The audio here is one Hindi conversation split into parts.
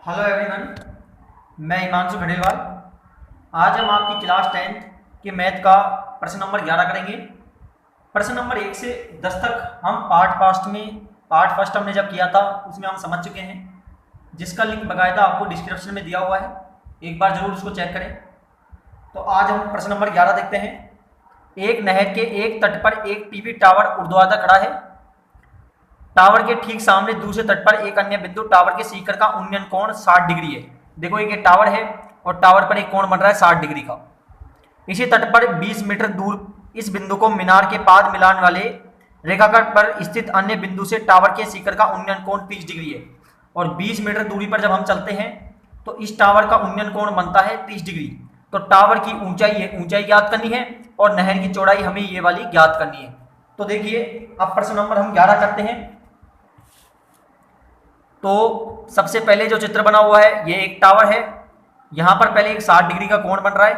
हेलो एवरीवन, मैं हिमांशु खंडेलवाल। आज हम आपकी क्लास 10th के मैथ का प्रश्न नंबर 11 करेंगे। प्रश्न नंबर 1 से 10 तक हम पार्ट फर्स्ट हमने जब किया था उसमें हम समझ चुके हैं, जिसका लिंक बाकायदा आपको डिस्क्रिप्शन में दिया हुआ है, एक बार ज़रूर उसको चेक करें। तो आज हम प्रश्न नंबर 11 देखते हैं। एक नहर के एक तट पर एक टीवी टावर ऊर्ध्वाधर खड़ा है। टावर के ठीक सामने दूसरे तट पर एक अन्य बिंदु टावर के शिखर का उन्नयन कोण 60 डिग्री है। देखो एक टावर है और टावर पर एक कोण बन रहा है 60 डिग्री का। इसी तट पर 20 मीटर दूर इस बिंदु को मीनार के पाद मिलान वाले रेखाखंड पर स्थित अन्य बिंदु से टावर के शिखर का उन्नयन कोण 30 डिग्री है। और 20 मीटर दूरी पर जब हम चलते हैं तो इस टावर का उन्नयन कोण बनता है 30 डिग्री। तो टावर की ऊंचाई ज्ञात करनी है और नहर की चौड़ाई हमें ये वाली ज्ञात करनी है। तो देखिए अब प्रश्न नंबर हम 11 करते हैं। तो सबसे पहले जो चित्र बना हुआ है ये एक टावर है। यहां पर पहले एक 60 डिग्री का कोण बन रहा है,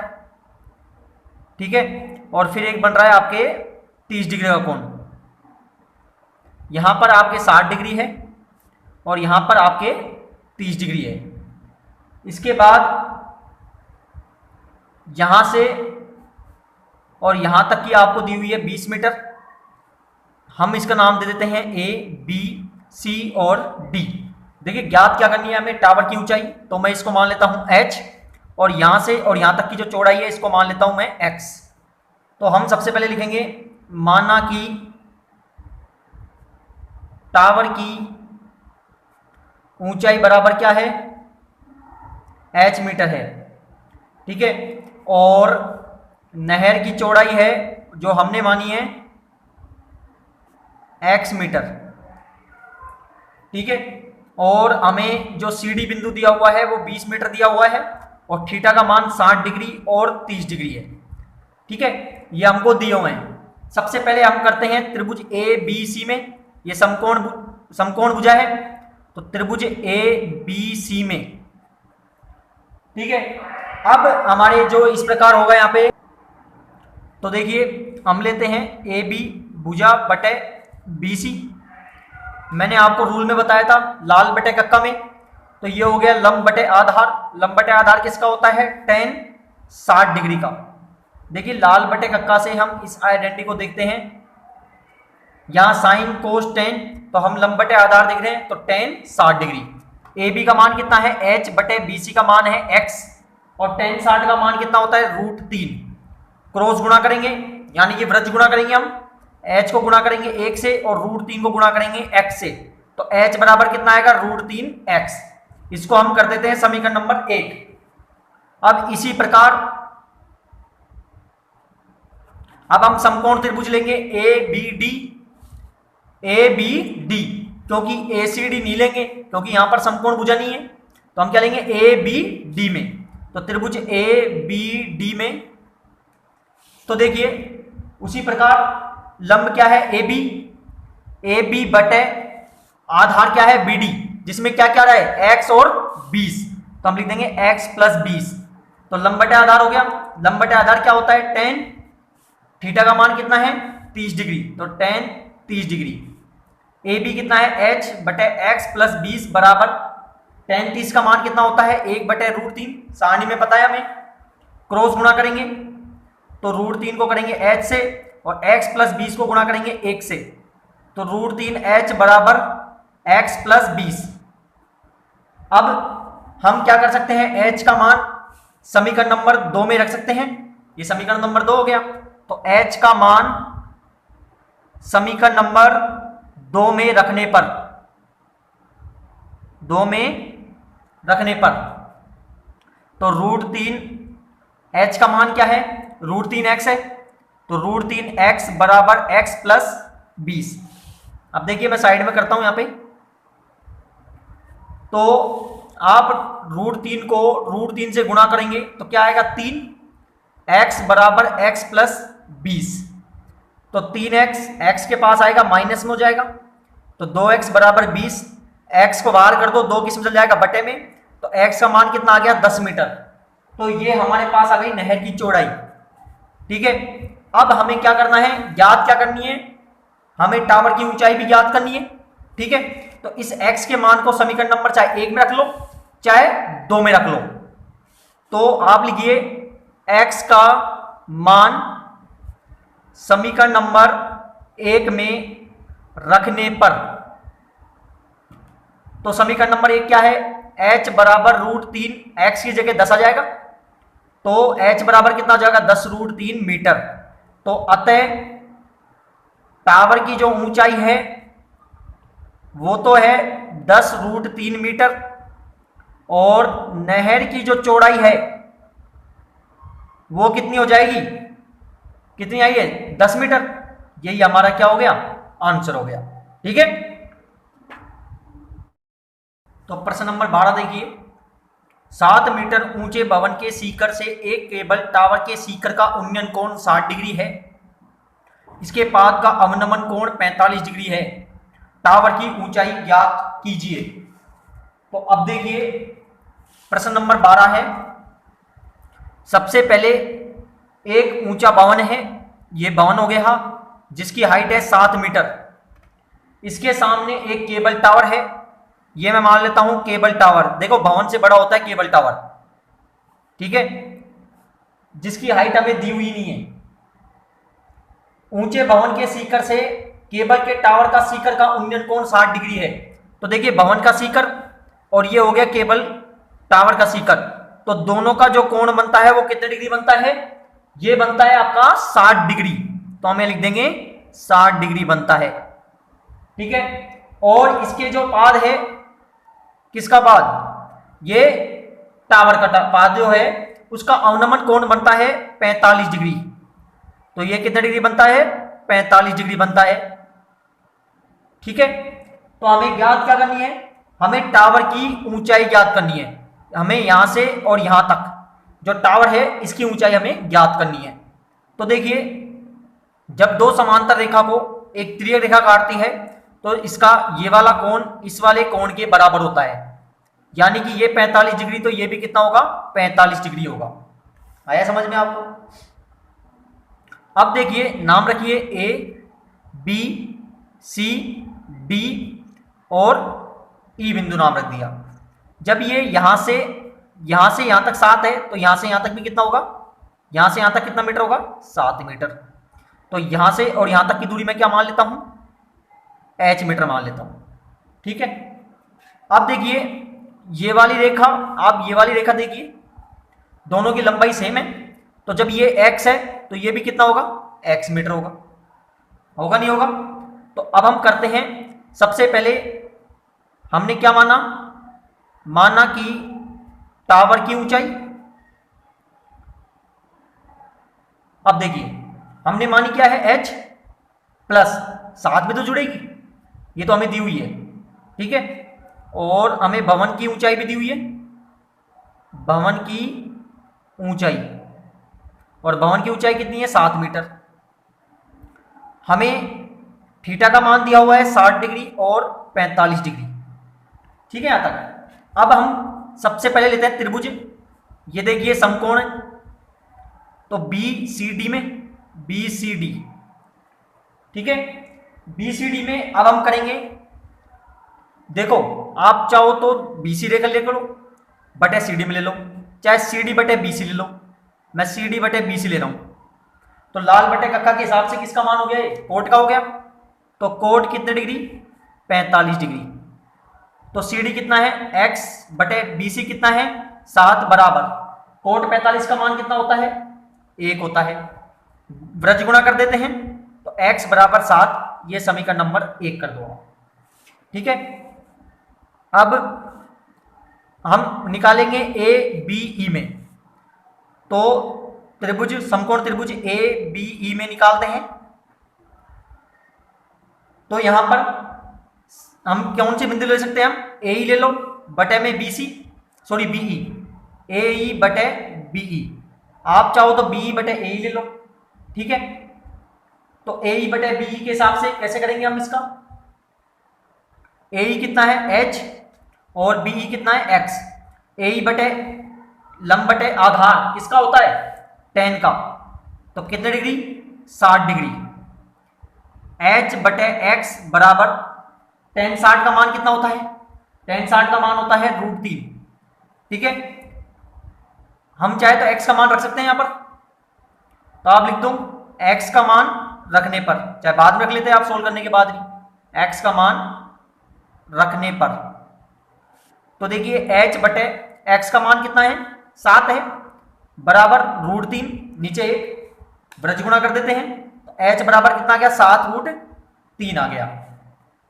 ठीक है, और फिर एक बन रहा है आपके 30 डिग्री का कोण। यहां पर आपके 60 डिग्री है और यहां पर आपके 30 डिग्री है। इसके बाद यहां से और यहां तक की आपको दी हुई है 20 मीटर। हम इसका नाम दे देते हैं ए, बी, सी और डी। देखिए ज्ञात क्या करनी है हमें, टावर की ऊंचाई। तो मैं इसको मान लेता हूं h, और यहां से और यहां तक की जो चौड़ाई है इसको मान लेता हूं मैं x। तो हम सबसे पहले लिखेंगे माना कि टावर की ऊंचाई बराबर क्या है, h मीटर है, ठीक है, और नहर की चौड़ाई है जो हमने मानी है x मीटर, ठीक है, और हमें जो सी डी बिंदु दिया हुआ है वो 20 मीटर दिया हुआ है और थीटा का मान 60 डिग्री और 30 डिग्री है, ठीक है, ये हमको दिए हुए हैं। सबसे पहले हम करते हैं त्रिभुज ए बी सी में, ये समकोण भुजा है, तो त्रिभुज ए बी सी में, ठीक है। अब हमारे जो इस प्रकार होगा यहाँ पे, तो देखिए हम लेते हैं ए बी भुजा बटे बी सी। मैंने आपको रूल में बताया था लाल बटे कक्का में, तो ये हो गया लंब बटे आधार। लंब बटे आधार किसका होता है, tan 60 डिग्री का। देखिए लाल बटे कक्का से हम इस आइडेंटिटी को देखते हैं, यहां साइन कोस tan, तो हम लंब बटे आधार देख रहे हैं, तो tan 60 डिग्री। ए बी का मान कितना है, h बटे बी सी का मान है x, और tan 60 का मान कितना होता है, √3। क्रॉस गुणा करेंगे यानी कि वृत्त गुणा करेंगे, हम h को गुणा करेंगे 1 से और √3 को गुणा करेंगे x से, तो h बराबर कितना आएगा, √3x। इसको हम कर देते हैं समीकरण नंबर 1। अब इसी प्रकार अब हम समकोण त्रिभुज लेंगे ए बी डी, क्योंकि ए सी डी नहीं लेंगे क्योंकि यहां पर समकोण भुजा नहीं है, तो हम क्या लेंगे ए बी डी में। तो त्रिभुज ए बी डी में, तो देखिए उसी प्रकार लंब क्या है, ए बी बटे आधार क्या है, बी डी, जिसमें क्या क्या रहा है, x और 20, तो हम लिख देंगे x प्लस 20। तो लंब बटे आधार हो गया। लंब बटे आधार क्या होता है, tan, थीटा का मान कितना है 30 डिग्री, तो tan 30 डिग्री। ए बी कितना है, h बटे x प्लस 20 बराबर tan 30 का मान कितना होता है, 1 बटे √3। सारणी में पता है हमें, क्रॉस गुणा करेंगे तो √3 को करेंगे h से और x प्लस 20 को गुणा करेंगे 1 से, तो √3h बराबर x प्लस 20। अब हम क्या कर सकते हैं, h का मान समीकरण नंबर 2 में रख सकते हैं। ये समीकरण नंबर 2 हो गया, तो h का मान समीकरण नंबर 2 में रखने पर, तो √3h का मान क्या है, √3x है, तो √3x बराबर x प्लस 20। अब देखिए मैं साइड में करता हूं यहां पे, तो आप √3 को √3 से गुणा करेंगे तो क्या आएगा, 3x बराबर x प्लस 20। तो 3x x के पास आएगा माइनस में हो जाएगा, तो 2x बराबर 20, x को बाहर कर दो, 2 किसमें चल जाएगा, बटे में, तो x का मान कितना आ गया, 10 मीटर। तो ये हमारे पास आ गई नहर की चौड़ाई, ठीक है। अब हमें क्या करना है, ज्ञात क्या करनी है, हमें टावर की ऊंचाई भी ज्ञात करनी है, ठीक है। तो इस x के मान को समीकरण नंबर चाहे 1 में रख लो चाहे 2 में रख लो। तो आप लिखिए x का मान समीकरण नंबर 1 में रखने पर, तो समीकरण नंबर 1 क्या है, h बराबर √3, x की जगह 10 आ जाएगा, तो h बराबर कितना हो जाएगा 10√3 मीटर। तो अतः टावर की जो ऊंचाई है वो तो है 10√3 मीटर, और नहर की जो चौड़ाई है वो कितनी हो जाएगी, कितनी आई है 10 मीटर। यही हमारा क्या हो गया, आंसर हो गया। ठीक है, तो प्रश्न नंबर 12 देखिए, 7 मीटर ऊंचे भवन के शिखर से एक केबल टावर के शिखर का उन्नयन कोण 60 डिग्री है, इसके पाद का अवनमन कोण 45 डिग्री है, टावर की ऊंचाई ज्ञात कीजिए। तो अब देखिए प्रश्न नंबर 12 है, सबसे पहले एक ऊंचा भवन है, ये भवन हो गया जिसकी हाइट है 7 मीटर, इसके सामने एक केबल टावर है, ये मैं मान लेता हूं केबल टावर, देखो भवन से बड़ा होता है केबल टावर, ठीक है, जिसकी हाइट हमें दी हुई नहीं है। ऊंचे भवन के शिखर से केबल के टावर का शिखर का उन्नयन कोण 60 डिग्री है। तो देखिए भवन का शिखर और ये हो गया केबल टावर का शिखर, तो दोनों का जो कोण बनता है वो कितने डिग्री बनता है, ये बनता है आपका 60 डिग्री। तो हमें लिख देंगे 60 डिग्री बनता है। ठीक है, और इसके जो पाद है, किसका पाद, ये टावर का पाद जो है उसका अवनमन कोण बनता है 45 डिग्री। तो ये कितने डिग्री बनता है, 45 डिग्री बनता है। ठीक है, तो हमें ज्ञात क्या करनी है, हमें टावर की ऊंचाई ज्ञात करनी है। हमें यहां से और यहां तक जो टावर है इसकी ऊंचाई हमें ज्ञात करनी है। तो देखिए जब दो समांतर रेखा को एक त्रियक रेखा काटती है तो इसका ये वाला कोण इस वाले कोण के बराबर होता है, यानी कि ये 45 डिग्री, तो ये भी कितना होगा 45 डिग्री होगा। आया समझ में आपको। अब देखिए नाम रखिए ए बी सी डी और ई बिंदु नाम रख दिया। जब ये यहां से यहां तक 7 है तो यहां से यहां तक भी कितना होगा, यहां से यहां तक कितना मीटर होगा 7 मीटर। तो यहां से और यहां तक की दूरी मैं क्या मान लेता हूं, h मीटर मान लेता हूं। ठीक है, अब देखिए ये वाली रेखा, आप ये वाली रेखा देखिए, दोनों की लंबाई सेम है, तो जब ये x है तो ये भी कितना होगा x मीटर होगा, होगा नहीं होगा। तो अब हम करते हैं, सबसे पहले हमने क्या माना कि टावर की ऊंचाई, अब देखिए हमने मानी क्या है h प्लस 7 भी तो जुड़ेगी, ये तो हमें दी हुई है। ठीक है, और हमें भवन की ऊंचाई भी दी हुई है, भवन की ऊंचाई, और भवन की ऊंचाई कितनी है 7 मीटर। हमें थीटा का मान दिया हुआ है 60 डिग्री और 45 डिग्री। ठीक है, यहां तक। अब हम सबसे पहले लेते हैं त्रिभुज, ये देखिए समकोण है, तो BCD में BCD, ठीक है, BCD में अब हम करेंगे, देखो आप चाहो तो BC रेखा ले लो बटे CD में ले लो, चाहे CD बटे BC ले लो, मैं CD बटे BC ले रहा हूं। तो लाल बटे कक्का के हिसाब से किसका मान हो गया, कोट का हो गया, तो कोट कितने डिग्री 45 डिग्री। तो CD कितना है x बटे BC कितना है 7 बराबर कोट 45 का मान कितना होता है 1 होता है, व्रज गुणा कर देते हैं, तो x बराबर 7, ये समीकरण नंबर 1 कर दो। ठीक है, अब हम निकालेंगे ABE में, तो त्रिभुज समकोण त्रिभुज ABE में निकालते हैं। तो यहां पर हम कौन से बिंदु ले सकते हैं, हम AE ले लो बटे में BE, AE बटे BE, आप चाहो तो BE बटे AE ले लो। ठीक है, तो AE बटे BE के हिसाब से कैसे करेंगे हम इसका, AE कितना है h और BE कितना है x, AE बटे लंब बटे आधार किसका होता है tan का, तो कितने डिग्री 60 डिग्री, h बटे x बराबर tan 60 का मान कितना होता है, tan 60 का मान होता है √3, ठीक है, हम चाहे तो x का मान रख सकते हैं यहां पर, तो आप लिख दो x का मान रखने पर, चाहे बाद में रख लेते हैं आप सोल्व करने के बाद ही, x का मान रखने पर, तो देखिए h बटे x का मान कितना है 7 है, बराबर √3, नीचे एक ब्रज गुणा कर देते हैं, तो h बराबर कितना आ गया 7√3 आ गया।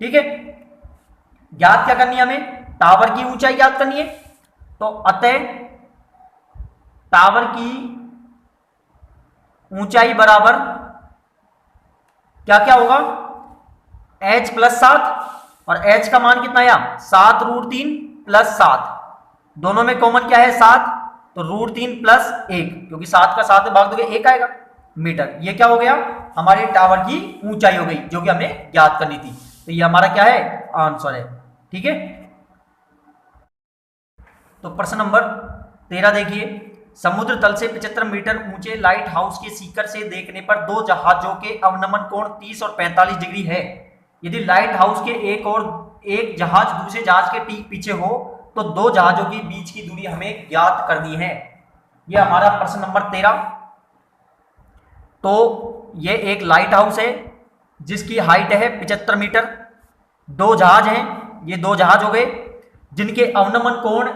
ठीक है, ज्ञात क्या करनी है हमें, टावर की ऊंचाई ज्ञात करनी है, तो अतः टावर की ऊंचाई बराबर क्या क्या होगा, h + 7, और h का मान कितना आया 7√3 + 7, दोनों में कॉमन क्या है 7, तो √3 + 1, क्योंकि 7 का 7 में भाग दोगे 1 आएगा मीटर। ये क्या हो गया, हमारे टावर की ऊंचाई हो गई जो कि हमें ज्ञात करनी थी, तो ये हमारा क्या है आंसर है। ठीक है, तो प्रश्न नंबर 13 देखिए, समुद्र तल से 75 मीटर ऊंचे लाइट हाउस के सीकर से देखने पर दो जहाजों के अवनमन कोण 30 और 45 डिग्री है। यदि लाइट हाउस के एक जहाज दूसरे जहाज के ठीक पीछे हो तो दो जहाजों के बीच की दूरी हमें ज्ञात करनी है। यह हमारा प्रश्न नंबर 13। तो ये एक लाइट हाउस है जिसकी हाइट है 75 मीटर, दो जहाज हैं, ये दो जहाज हो गए जिनके अवनमन कोण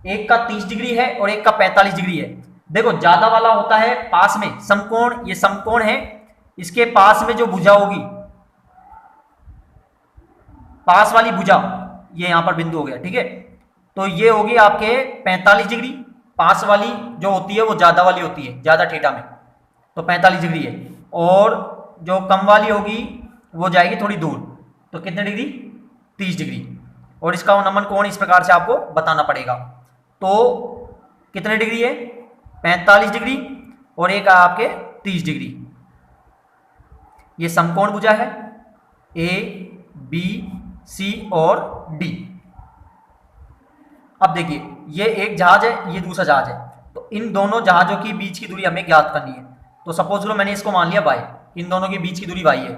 एक का 30 डिग्री है और एक का 45 डिग्री है। देखो ज्यादा वाला होता है पास में समकोण, ये समकोण है, इसके पास में जो भुजा होगी, पास वाली भुजा, ये यहां पर बिंदु हो गया। ठीक है, तो ये होगी आपके 45 डिग्री, पास वाली जो होती है वो ज्यादा वाली होती है, ज्यादा थीटा में, तो 45 डिग्री है, और जो कम वाली होगी वो जाएगी थोड़ी दूर, तो कितने डिग्री 30 डिग्री, और इसका अवनमन कोण इस प्रकार से आपको बताना पड़ेगा। तो कितने डिग्री है 45 डिग्री और एक आपके 30 डिग्री, ये समकोण भुजा है ए बी सी और डी। अब देखिए ये एक जहाज है, ये दूसरा जहाज है, तो इन दोनों जहाजों की बीच की दूरी हमें ज्ञात करनी है। तो सपोज करो मैंने इसको मान लिया y, इन दोनों के बीच की दूरी y है,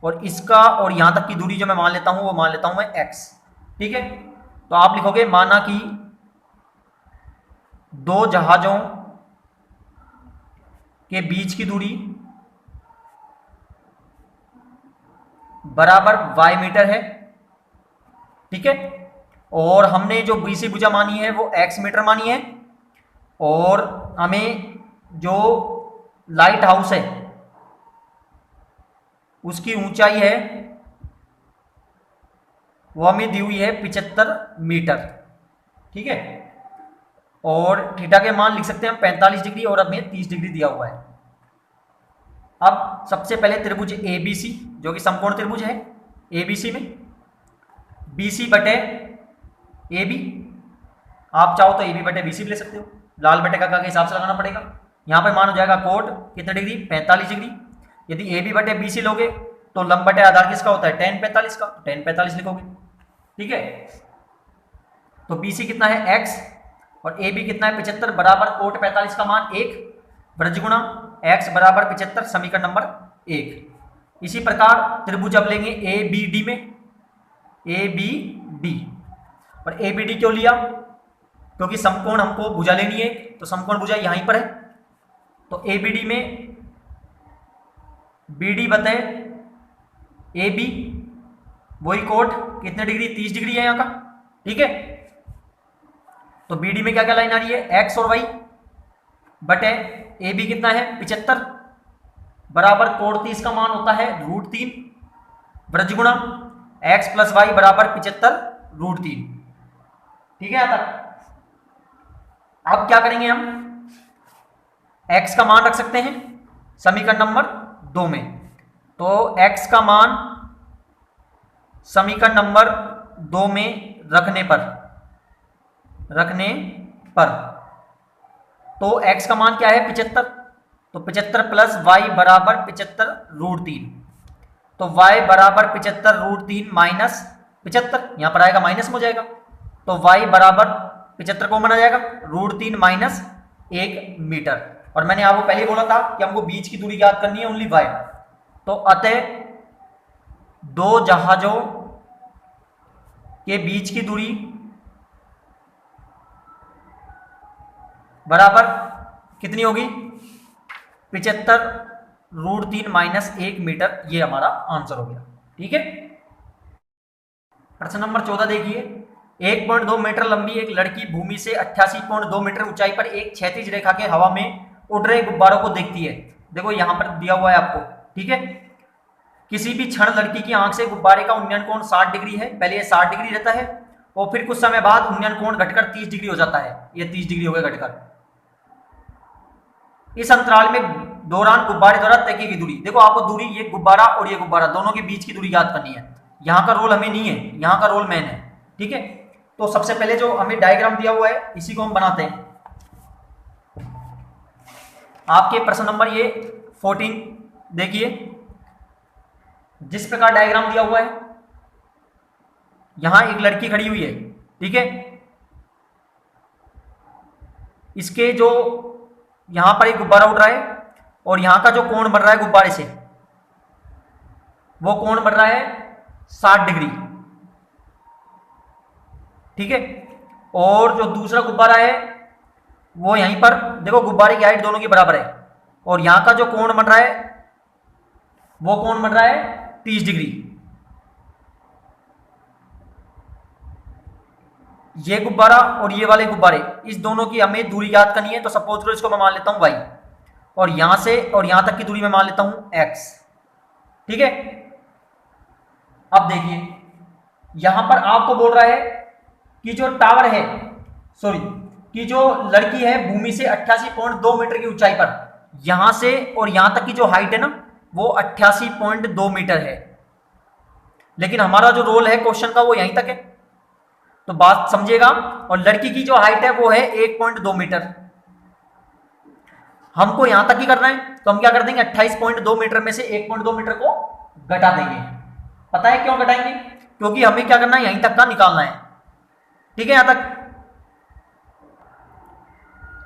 और इसका और यहां तक की दूरी जो मैं मान लेता हूं वो मान लेता हूं मैं x। ठीक है, तो आप लिखोगे माना कि दो जहाजों के बीच की दूरी बराबर y मीटर है। ठीक है, और हमने जो बीसी भुजा मानी है वो x मीटर मानी है, और हमें जो लाइट हाउस है उसकी ऊंचाई है वो हमें दी हुई है 75 मीटर। ठीक है, और थीटा के मान लिख सकते हैं 45 डिग्री और हमें 30 डिग्री दिया हुआ है। अब सबसे पहले त्रिभुज ABC जो कि समकोण त्रिभुज है, ABC में BC बटे AB, आप चाहो तो AB बटे BC भी ले सकते हो, लाल बटे काका के हिसाब से लगाना पड़ेगा। यहाँ पे मान हो जाएगा कोण कितने डिग्री 45 डिग्री। यदि AB बटे BC लोगे तो लंब बटे आधार किसका होता है tan 45 का, tan 45 लिखोगे। ठीक है, तो BC कितना है x और AB कितना है 75, बराबर कोट 45 का मान 1 ब्रज गुणा x बराबर 75, समीकरण नंबर 1। इसी प्रकार त्रिभुज अब लेंगे ABD में, ABD, और ABD क्यों लिया, क्योंकि समकोण हमको भुजा लेनी है, तो समकोण भुजा यहीं पर है, तो ABD में BD बटे AB, वही कोट कितने डिग्री 30 डिग्री है यहाँ का। ठीक है, तो BD में क्या क्या लाइन आ रही है x और y बटे AB कितना है 75, बराबर कोण 30 का मान होता है √3 ब्रज गुणा x + y बराबर 75 √3। ठीक है, यहाँ तक। अब क्या करेंगे हम, x का मान रख सकते हैं समीकरण नंबर 2 में, तो x का मान समीकरण नंबर 2 में रखने पर तो x का मान क्या है 75, तो 75 + y बराबर 75 √3, तो y बराबर 75 √3 माइनस 75, यहां पर आएगा माइनस में हो जाएगा, तो y बराबर 75 को माना जाएगा √3 माइनस 1 मीटर। और मैंने आपको पहले बोला था कि हमको बीच की दूरी ज्ञात करनी है ओनली y, तो अतः दो जहाजों के बीच की दूरी बराबर कितनी होगी 75√3 माइनस 1 मीटर। ये हमारा आंसर हो गया। ठीक है, प्रश्न नंबर 14 देखिए। 1.2 मीटर लंबी एक लड़की भूमि से 88.2 मीटर ऊंचाई पर एक क्षैतिज रेखा के हवा में उड़ रहे गुब्बारों को देखती है। देखो यहां पर दिया हुआ है आपको। ठीक है, किसी भी क्षण लड़की की आंख से गुब्बारे का उन्नयन कोण 60 डिग्री है। पहले ये 60 डिग्री रहता है और फिर कुछ समय बाद उन्नयन कोण घटकर 30 डिग्री हो जाता है। ये 30 डिग्री हो गया घटकर। इस अंतराल में दौरान गुब्बारे द्वारा तय की गई दूरी। देखो आपको दूरी, ये गुब्बारा और ये गुब्बारा दोनों के बीच की दूरी याद करनी है। यहां का रोल हमें नहीं है, यहां का रोल मैन है। ठीक है, तो सबसे पहले जो हमें डायग्राम दिया हुआ है इसी को हम बनाते हैं। आपके प्रश्न नंबर ये 14 देखिए, जिस प्रकार डायग्राम दिया हुआ है, यहां एक लड़की खड़ी हुई है। ठीक है, इसके जो यहां पर एक गुब्बारा उड़ रहा है और यहां का जो कोण बन रहा है गुब्बारे से, वो कोण बन रहा है 60 डिग्री। ठीक है, और जो दूसरा गुब्बारा है वो यहीं पर, देखो गुब्बारे की हाइट दोनों की बराबर है और यहां का जो कोण बन रहा है वो कोण बन रहा है 30 डिग्री। ये गुब्बारा और ये वाले गुब्बारे, इस दोनों की हमें दूरी याद करनी है। तो सपोज करो इसको मैं मान लेता हूं y और यहां से और यहां तक की दूरी मैं मान लेता हूं x। ठीक है, अब देखिए यहां पर आपको बोल रहा है कि जो टावर है, सॉरी, कि जो लड़की है भूमि से 88.2 मीटर की ऊंचाई पर, यहां से और यहां तक की जो हाइट है ना वो 88.2 मीटर है। लेकिन हमारा जो रोल है क्वेश्चन का वो यहीं तक है, तो बात समझिएगा। और लड़की की जो हाइट है वो है 1.2 मीटर। हमको यहां तक ही करना है, तो हम क्या कर देंगे 28.2 मीटर में से 1.2 मीटर को घटा देंगे। पता है क्यों घटाएंगे? क्योंकि हमें क्या करना है, यहीं तक का निकालना है। ठीक है, यहां तक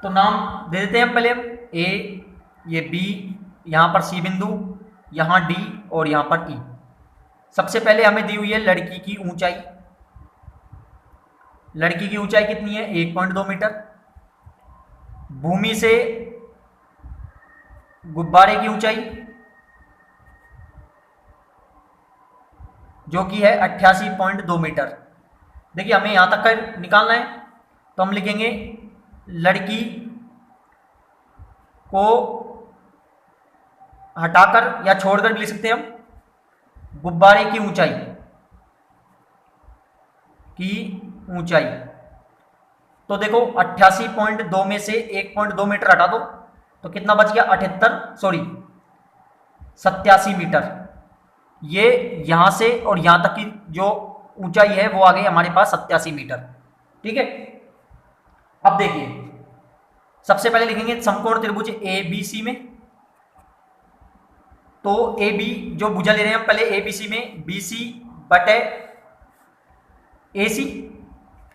तो नाम दे देते हैं हम पहले। ए, ये बी, यहां पर सी बिंदु, यहां डी और यहां पर ई। सबसे पहले हमें दी हुई है लड़की की ऊंचाई। लड़की की ऊंचाई कितनी है 1.2 मीटर। भूमि से गुब्बारे की ऊंचाई जो कि है 88.2 मीटर। देखिए हमें यहां तक का निकालना है, तो हम लिखेंगे लड़की को हटाकर या छोड़कर भी लिख सकते हैं हम गुब्बारे की ऊंचाई। तो देखो 88.2 में से 1.2 मीटर हटा दो तो कितना बच गया 87 मीटर। ये यहां से और यहां तक की जो ऊंचाई है वो आ गई हमारे पास 87 मीटर। ठीक है, अब देखिए सबसे पहले लिखेंगे समकोण त्रिभुज ए बी सी में। तो ए बी जो भुजा ले रहे हैं हम पहले ए बी सी में, बी सी बटे ए सी।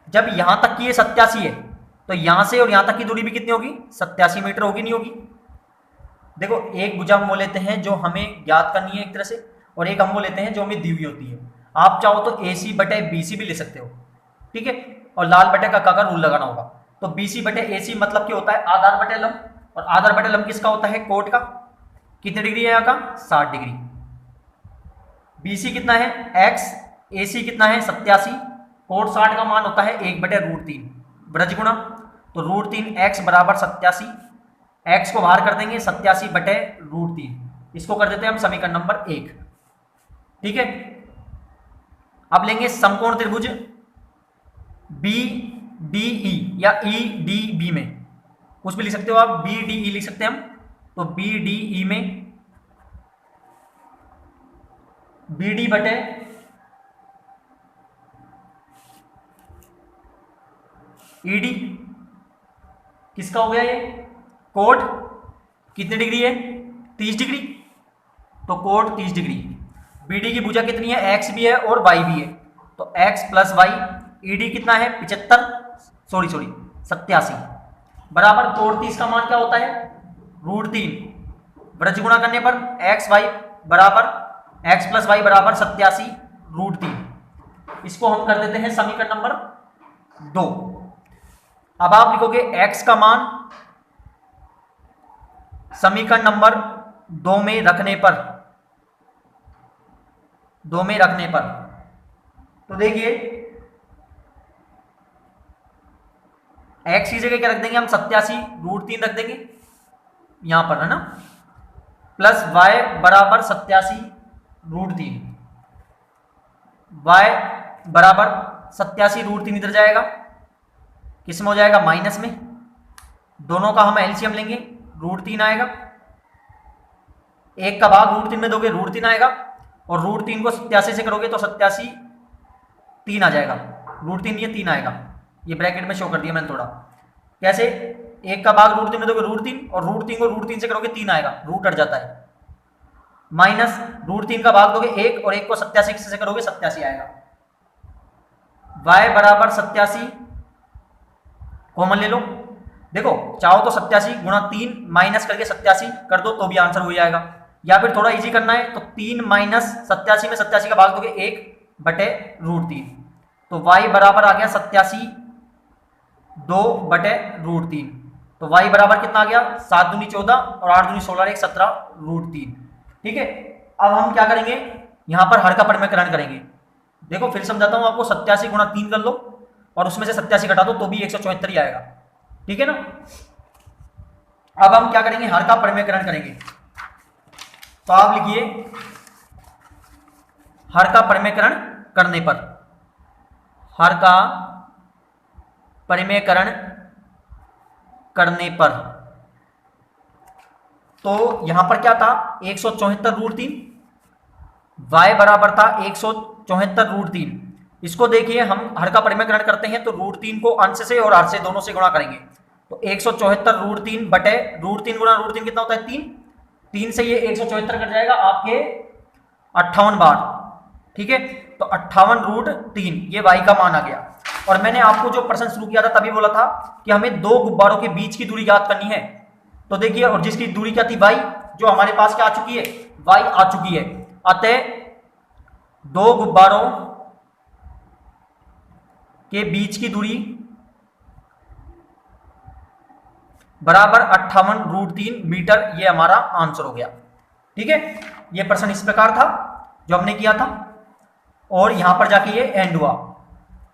जब यहां तक की ये 87 है तो यहां से और यहां तक की दूरी भी कितनी होगी 87 मीटर होगी, नहीं होगी? देखो एक भुजा हम वो लेते हैं जो हमें ज्ञात करनी है एक तरह से, और एक हम वो लेते हैं जो हमें दी हुई होती है। आप चाहो तो ए सी बटे बी सी भी ले सकते हो। ठीक है, और लाल बटे का रूल लगाना होगा। तो बी सी बटे ए सी मतलब क्या होता है आधार बटे लंब, और आधार बटे लंब किसका होता है कोट का। कितने डिग्री है यहाँ का 60 डिग्री। बी सी कितना है x, ए सी कितना है 87, कोट 60 का मान होता है 1/√3 ब्रज गुणा। तो √3 x बराबर 87, x को बाहर कर देंगे 87/√3। इसको कर देते हैं हम समीकरण नंबर 1। ठीक है, अब लेंगे समकोण त्रिभुज बी डी ई या ई डी बी में, कुछ भी लिख सकते हो आप, बी डी ई लिख सकते हैं हम। तो बी डी ई में बी डी बटे ई डी किसका हो गया ये कोट कितनी डिग्री है 30 डिग्री। तो कोट 30 डिग्री। बी डी की भुजा कितनी है एक्स भी है और वाई भी है, तो X plus Y. E D कितना है 87 बराबर कोट 30 का मान क्या होता है √3 ब्रज गुणा करने पर एक्स वाई बराबर एक्स प्लस वाई बराबर 87√3। इसको हम कर देते हैं समीकरण नंबर 2। अब आप लिखोगे x का मान समीकरण नंबर 2 में रखने पर, तो देखिए x की जगह क्या रख देंगे हम, 87√3 रख देंगे यहां पर, है ना, प्लस y बराबर 87√3, y बराबर 87√3 इधर जाएगा, किस में हो जाएगा, माइनस में, दोनों का हम एलसीएम लेंगे, √3 आएगा, एक का भाग √3 में दोगे √3 आएगा, और √3 को 87 से करोगे तो 87 आ जाएगा, √3 ये 3 आएगा, ये ब्रैकेट में शो कर दिया मैंने थोड़ा, कैसे, एक का भाग √3 में दोगे √3, और √3 को √3 से करोगे 3 आएगा, रूट हट जाता है, माइनस √3 का भाग दोगे 1, और 1 को 87 से करोगे 87 आएगा, y बराबर 87 कॉमन ले लो, देखो चाहो तो 87 गुणा 3 माइनस करके 87 कर दो तो भी आंसर हो जाएगा, या फिर थोड़ा इजी करना है तो 3 माइनस 87 में 87 का भाग दोगे 1 बटे √3, तो y बराबर आ गया 87 2 बटे √3, तो y बराबर कितना आ गया, 7 दूनी 14 और 8 दूनी 16 1 17√3। ठीक है, अब हम क्या करेंगे, यहां पर हर का परिमेयकरण करेंगे, देखो फिर समझाता हूं आपको, 87 गुणा 3 कर लो और उसमें से 87 घटा दो तो भी 174 ही आएगा, ठीक है ना। अब हम क्या करेंगे, हर का परिमेयकरण करेंगे, तो आप लिखिए हर का परिमेयकरण करने पर, हर का परिमेयकरण करने पर, तो यहां पर क्या था 174√3, y बराबर था 174√3, इसको देखिए हम हर का परिमेयकरण करते हैं तो √3 को अंश से और हर से दोनों से गुणा करेंगे, तो 174√3 बटे √3 गुणा √3 कितना होता है 3, 3 से ये 174 कट जाएगा आपके 58 बार, ठीक है, तो 58√3 ये y का मान आ गया। और मैंने आपको जो प्रश्न शुरू किया था तभी बोला था कि हमें दो गुब्बारों के बीच की दूरी ज्ञात करनी है, तो देखिए, और जिसकी दूरी क्या थी y, जो हमारे पास क्या आ चुकी है, y आ चुकी है, अतः दो गुब्बारों के बीच की दूरी बराबर 58√3 मीटर, ये हमारा आंसर हो गया। ठीक है, ये प्रश्न इस प्रकार था जो हमने किया था, और यहां पर जाके ये एंड हुआ,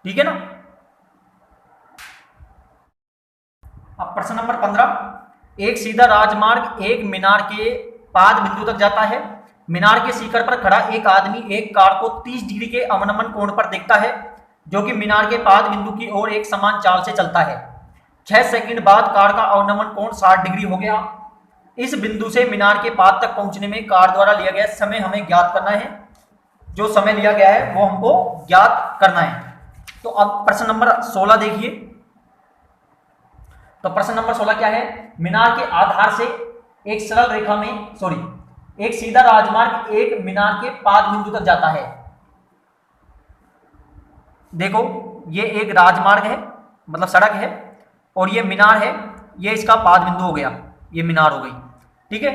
ठीक है ना। अब प्रश्न नंबर 15, एक सीधा राजमार्ग एक मीनार के पाद बिंदु तक जाता है, मीनार के शिखर पर खड़ा एक आदमी एक कार को 30 डिग्री के अवनमन कोण पर देखता है, जो कि मीनार के पाद बिंदु की ओर एक समान चाल से चलता है। 6 सेकंड बाद कार का अवनमन कोण 60 डिग्री हो गया। इस बिंदु से मीनार के पाद तक पहुंचने में कार द्वारा लिया गया समय हमें ज्ञात करना है, जो समय लिया गया है वो हमको ज्ञात करना है। तो अब प्रश्न नंबर 16 देखिए, तो प्रश्न नंबर 16 क्या है, मीनार के आधार से एक सरल रेखा में, एक सीधा राजमार्ग एक मीनार के पाद बिंदु तक जाता है। देखो ये एक राजमार्ग है, मतलब सड़क है, और ये मीनार है, ये इसका पाद बिंदु हो गया, ये मीनार हो गई, ठीक है।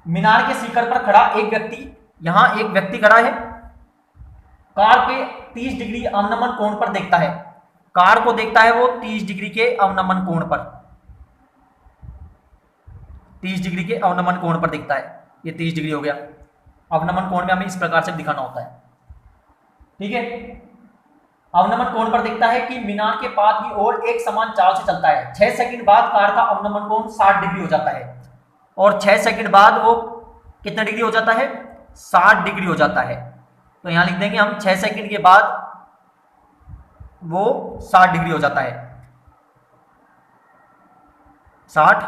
मीनार के शिखर पर खड़ा एक व्यक्ति, यहां एक व्यक्ति खड़ा है, कार के 30 डिग्री अवनमन कोण पर देखता है, कार को देखता है वो 30 डिग्री के अवनमन कोण पर, 30 डिग्री के अवनमन कोण पर दिखता है, ये 30 डिग्री हो गया। अवनमन कोण में हमें इस प्रकार से दिखाना होता है, ठीक है। अवनमन कोण पर दिखता है कि मीनार के पाद की ओर एक समान चाल से चलता है। 6 सेकंड बाद कार का अवनमन कोण 60 डिग्री हो जाता है, और 6 सेकंड बाद वो कितना डिग्री हो जाता है, 60 डिग्री हो जाता है। तो यहां लिख देंगे हम 6 सेकंड के बाद वो 60 डिग्री हो जाता है, 60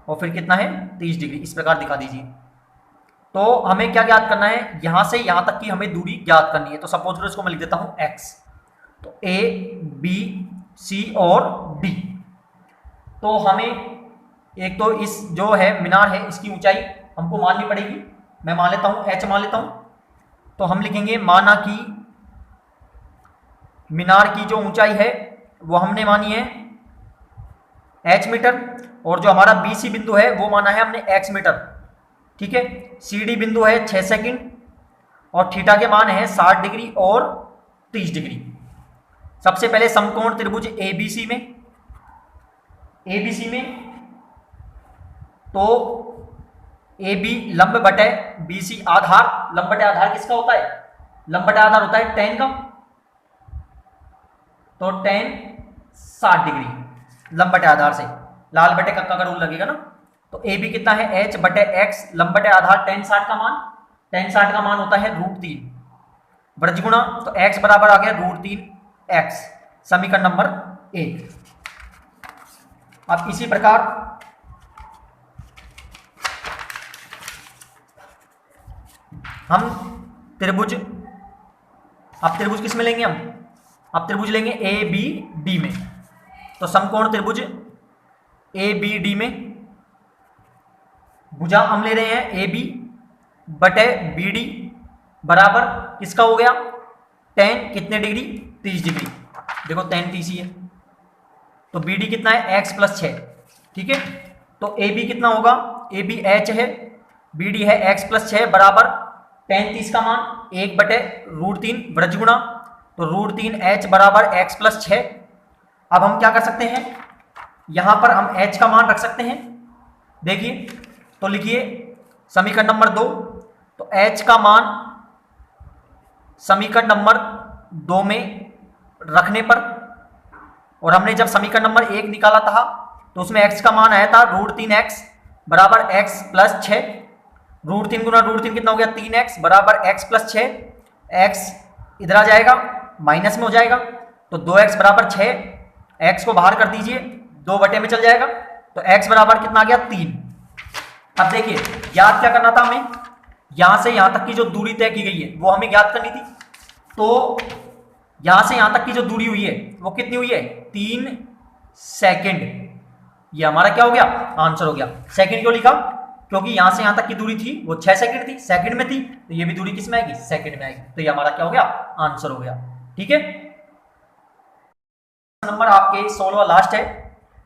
और फिर कितना है 30 डिग्री, इस प्रकार दिखा दीजिए। तो हमें क्या ज्ञात करना है, यहां से यहां तक की हमें दूरी ज्ञात करनी है। तो सपोज करो इसको मैं लिख देता हूं x, तो a b c और d। तो हमें एक तो इस जो है मीनार है इसकी ऊंचाई हमको माननी पड़ेगी, मैं मान लेता हूं h मान लेता हूं। तो हम लिखेंगे माना कि मीनार की जो ऊंचाई है वो हमने मानी है h मीटर, और जो हमारा BC बिंदु है वो माना है हमने x मीटर, ठीक है। CD बिंदु है 6 सेकंड, और थीटा के मान है 60 डिग्री और 30 डिग्री। सबसे पहले समकोण त्रिभुज ABC में तो ए बी लंब बटे बी सी आधार, लंब बटे आधार किसका होता है, लंब बटे आधार होता है tan का, तो tan 60 डिग्री लंब बटे आधार से, लाल बटे कक्का का रूल लगेगा ना। तो ए बी कितना है h बटे x लंब बटे आधार tan 60 का मान, tan 60 का मान होता है √3 ब्रज गुणा, तो x बराबर आ गया √3x, समीकरण नंबर 1। अब इसी प्रकार हम त्रिभुज, अब त्रिभुज किस में लेंगे हम, अब त्रिभुज लेंगे ए बी डी में। तो समकोण त्रिभुज ए बी डी में भुजा हम ले रहे हैं ए बी बटे बी डी बराबर किसका हो गया, tan कितने डिग्री, 30 डिग्री, देखो tan 30 ही है, तो बी डी कितना है x + 6, ठीक है। तो ए बी कितना होगा, ए बी h है, बी डी है x + 6 बराबर tan 30 का मान 1 बटे √3 ब्रज गुणा, तो √3h बराबर x + 6। अब हम क्या कर सकते हैं, यहां पर हम h का मान रख सकते हैं, देखिए तो लिखिए समीकरण नंबर 2, तो h का मान समीकरण नंबर 2 में रखने पर, और हमने जब समीकरण नंबर 1 निकाला था तो उसमें x का मान आया था √3x बराबर x + 6, √3 गुना √3 कितना हो गया 3x बराबर x + 6, x इधर आ जाएगा माइनस में हो जाएगा, तो 2x बराबर 6, x को बाहर कर दीजिए 2 बटे में चल जाएगा, तो x बराबर कितना आ गया 3। अब देखिए ज्ञात क्या करना था हमें, यहां से यहां तक की जो दूरी तय की गई है वो हमें ज्ञात करनी थी। तो यहां से यहां तक की जो दूरी हुई है वो कितनी हुई है, 3 सेकंड, ये हमारा क्या हो गया, आंसर हो गया। सेकंड क्यों लिखा, क्योंकि यहां से यहां तक की दूरी थी वो 6 सेकंड थी, सेकंड में थी, तो ये भी दूरी किस में आएगी, सेकंड में आएगी, तो ये हमारा क्या हो गया, आंसर हो गया, ठीक है। नंबर आपके 16वां लास्ट है,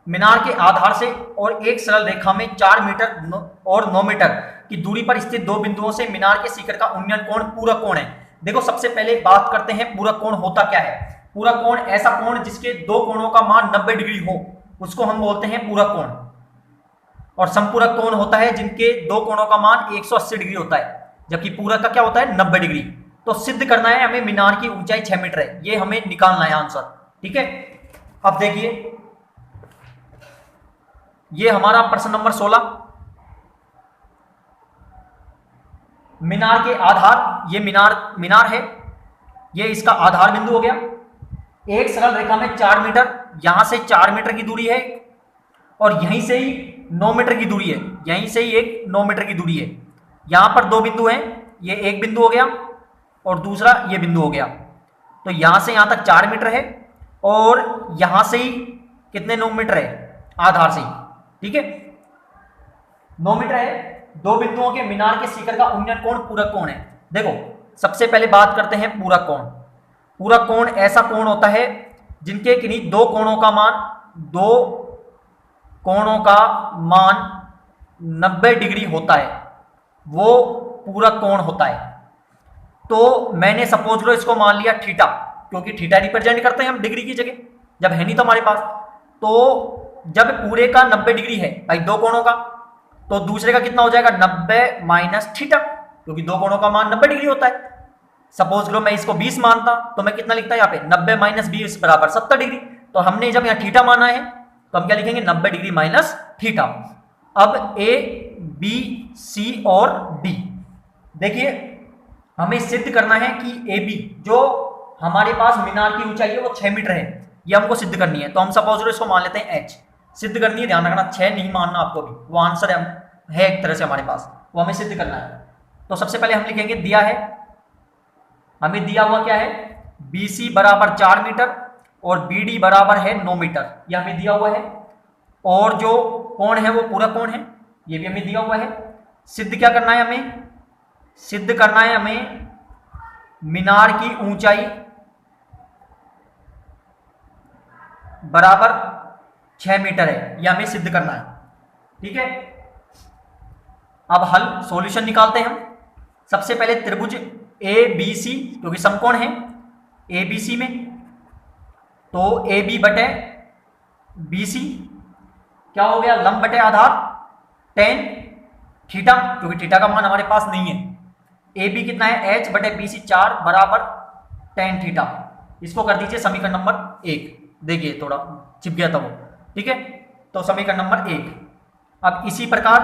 मीनार के आधार से और एक सरल रेखा में 4 मीटर और 9 मीटर की दूरी पर स्थित दो बिंदुओं से मीनार के शिखर का उन्नयन कोण पूरक कोण है। देखो सबसे पहले बात करते हैं पूरक कोण होता क्या है। पूरक कोण ऐसा कोण जिसके दो कोणों का मान 90 डिग्री हो, उसको हम बोलते हैं पूरक कोण। और समपूरक कोण होता है जिनके दो कोणों का मान 180 डिग्री होता है, जबकि पूरक का क्या होता है 90 डिग्री। तो सिद्ध करना है हमें मीनार की ऊंचाई 6 मीटर है, ये हमें निकालना है आंसर, ठीक है। अब देखिए ये हमारा प्रश्न नंबर 16, मीनार के आधार, ये मीनार है, ये इसका आधार बिंदु हो गया। एक सरल रेखा में 4 मीटर, यहां से 4 मीटर की दूरी है और यहीं से ही 9 मीटर की दूरी है, यहीं से ही एक 9 मीटर की दूरी है। यहां पर दो बिंदु हैं, ये एक बिंदु हो गया और दूसरा ये बिंदु हो गया। तो यहां से यहां तक 4 मीटर है और यहां से ही कितने 9 मीटर है, आधार से ही, ठीक है 9 मीटर है। दो बिंदुओं के मीनार के शिखर का उन्नयन कोण पूरक कोण है। देखो सबसे पहले बात करते हैं पूरक कोण। पूरक कोण ऐसा कोण होता है जिनके किन्हीं दो कोणों का मान 90 डिग्री होता है, वो पूरक कोण होता है। तो मैंने सपोज लो इसको मान लिया थीटा, क्योंकि थीटा रिप्रेजेंट करते हैं हम डिग्री की जगह, जब है नहीं तो हमारे पास। तो जब पूरे का 90 डिग्री है भाई दो कोणों का, तो दूसरे का कितना हो जाएगा 90 माइनस थीटा, क्योंकि दो कोणों का मान 90 डिग्री होता है। सपोज करो मैं इसको 20 मानता तो मैं कितना लिखता यहाँ पे 90 माइनस 20 बराबर 70 डिग्री। तो हमने जब यहाँ थीटा माना है तो हम क्या लिखेंगे 90 डिग्री माइनस थीटा। अब ए बी सी और डी, देखिए हमें सिद्ध करना है कि ए बी जो हमारे पास मीनार की ऊंचाई है वो 6 मीटर है, ये हमको सिद्ध करनी है। तो हम सपोज करो इसको मान लेते हैं h, सिद्ध करनी है, ध्यान रखना 6 नहीं मानना आपको भी, वो आंसर है एक तरह से हमारे पास, वो हमें सिद्ध करना है। तो सबसे पहले हम लिखेंगे दिया है, हमें दिया हुआ क्या है BC बराबर 4 मीटर और BD बराबर है 9 मीटर, ये हमें दिया हुआ है। और जो कोण है वो पूरक कोण है, ये भी हमें दिया हुआ है। सिद्ध क्या करना है हमें, सिद्ध करना है हमें मीनार की ऊंचाई बराबर 6 मीटर है, यह हमें सिद्ध करना है, ठीक है। अब हल सॉल्यूशन निकालते हैं हम। सबसे पहले त्रिभुज ABC, क्योंकि समकोण है ABC में, तो AB बटे BC क्या हो गया लंब बटे आधार, टेन थीटा, क्योंकि थीटा का मान हमारे पास नहीं है। ए बी कितना है, एच बटे बी सी 4 बराबर टेन थीटा। इसको कर दीजिए समीकरण नंबर 1। देखिए थोड़ा चिप गया था वो, ठीक है। तो समीकरण नंबर 1। अब इसी प्रकार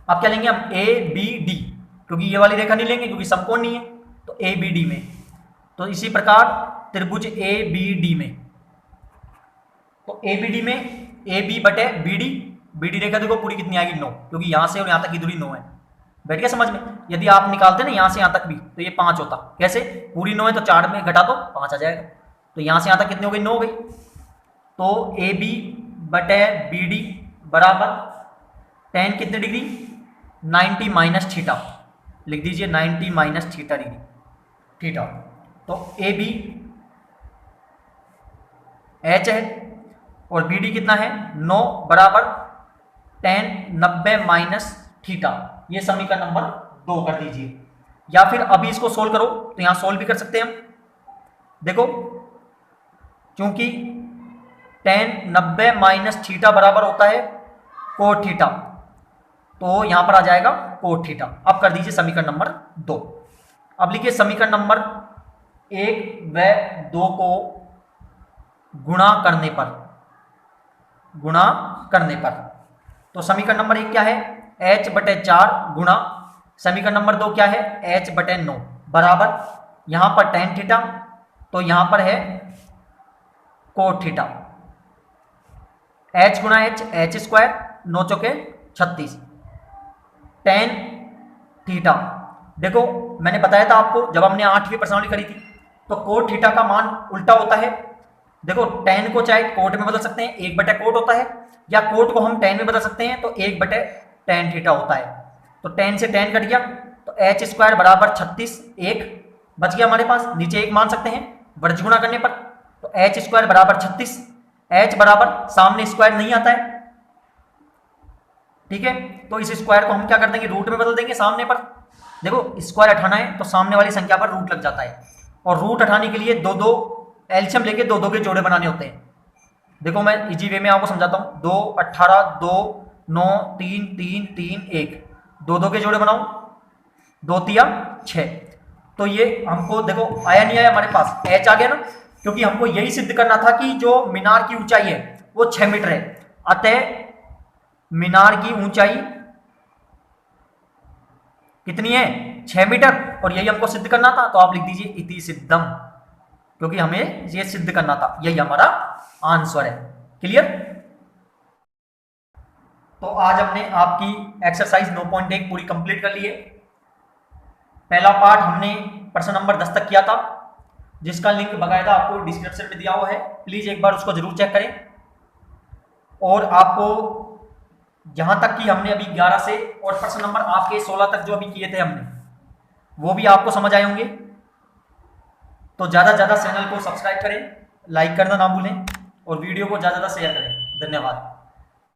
अब क्या लेंगे हम, ए बी डी, क्योंकि ये वाली रेखा नहीं लेंगे क्योंकि समकोण नहीं है, तो ए बी डी में। तो इसी प्रकार त्रिभुज ए बी डी में, तो ए बी डी में ए बी बटे बी डी, बी डी रेखा देखो पूरी कितनी आएगी 9, क्योंकि यहां से और यहां तक की दूरी 9 है। बैठ गया समझ में। यदि आप निकालते ना यहां से यहां तक भी, तो ये 5 होता। कैसे, पूरी 9 है तो 4 में घटा दो 5 आ जाएगा। तो यहां से यहां तक कितनी हो गई, 9 हो गई। तो ए बी बटे बी डी बराबर टेन कितने डिग्री, 90 माइनस थीटा। लिख दीजिए 90 माइनस थीटा डिग्री, थीटा। तो ए बी एच है और बी डी कितना है 9 बराबर टेन 90 माइनस थीटा। ये समीकरण नंबर 2 कर दीजिए। या फिर अभी इसको सोल्व करो तो यहां सोल्व भी कर सकते हैं हम। देखो क्योंकि टेन 90 माइनस थीटा बराबर होता है कोट थीटा, तो यहां पर आ जाएगा कोट थीटा। अब कर दीजिए समीकरण नंबर 2। अब लिखिए समीकरण नंबर 1 व 2 को गुणा करने पर, गुणा करने पर, तो समीकरण नंबर 1 क्या है, h बटे 4 गुणा समीकरण नंबर 2 क्या है, h बटे 9 बराबर यहां पर टेन थीटा, तो यहां पर है कोट थीटा। h गुणा h स्क्वायर 9 चौके 36 टेन थीटा। देखो मैंने बताया था आपको जब हमने 8वीं प्रश्नावली करी थी, तो कोट थीटा का मान उल्टा होता है। देखो टेन को चाहे कोट में बदल सकते हैं, 1 बटे कोट होता है, या कोट को हम टेन में बदल सकते हैं तो 1 बटे टेन थीटा होता है। तो टेन से टेन कट गया, तो h स्क्वायर बराबर 36, 1 बच गया हमारे पास, नीचे 1 मान सकते हैं वर्ज गुणा करने पर। तो h स्क्वायर बराबर 36, h बराबर सामने स्क्वायर नहीं आता है, ठीक है। तो इस स्क्वायर को हम क्या कर देंगे, रूट में बदल देंगे सामने पर। देखो स्क्वायर हटाना है तो सामने वाली संख्या पर रूट लग जाता है, और रूट हटाने के लिए दो दो एलसीएम लेके दो दो के जोड़े बनाने होते हैं। देखो मैं इजी वे में आपको समझाता हूँ। 2 18 2 9 3 3 3 1, दो दो के जोड़े बनाओ, 2 तिया 6। तो ये हमको देखो आया नहीं आया, हमारे पास h आ गया ना, क्योंकि हमको यही सिद्ध करना था कि जो मीनार की ऊंचाई है वो 6 मीटर है। अतः मीनार की ऊंचाई कितनी है, 6 मीटर, और यही हमको सिद्ध करना था। तो आप लिख दीजिए इति सिद्धम, क्योंकि हमें ये सिद्ध करना था, यही हमारा आंसर है। क्लियर। तो आज हमने आपकी एक्सरसाइज 9.1 पूरी कंप्लीट कर ली है। पहला पार्ट हमने प्रश्न नंबर 10 तक किया था, जिसका लिंक बाकायदा आपको डिस्क्रिप्शन में दिया हुआ है, प्लीज एक बार उसको जरूर चेक करें। और आपको जहां तक कि हमने अभी 11 से और प्रश्न नंबर आपके 16 तक जो अभी किए थे हमने, वो भी आपको समझ आए होंगे। तो ज़्यादा से ज़्यादा चैनल को सब्सक्राइब करें, लाइक करना ना भूलें, और वीडियो को ज़्यादा से ज़्यादा शेयर करें। धन्यवाद।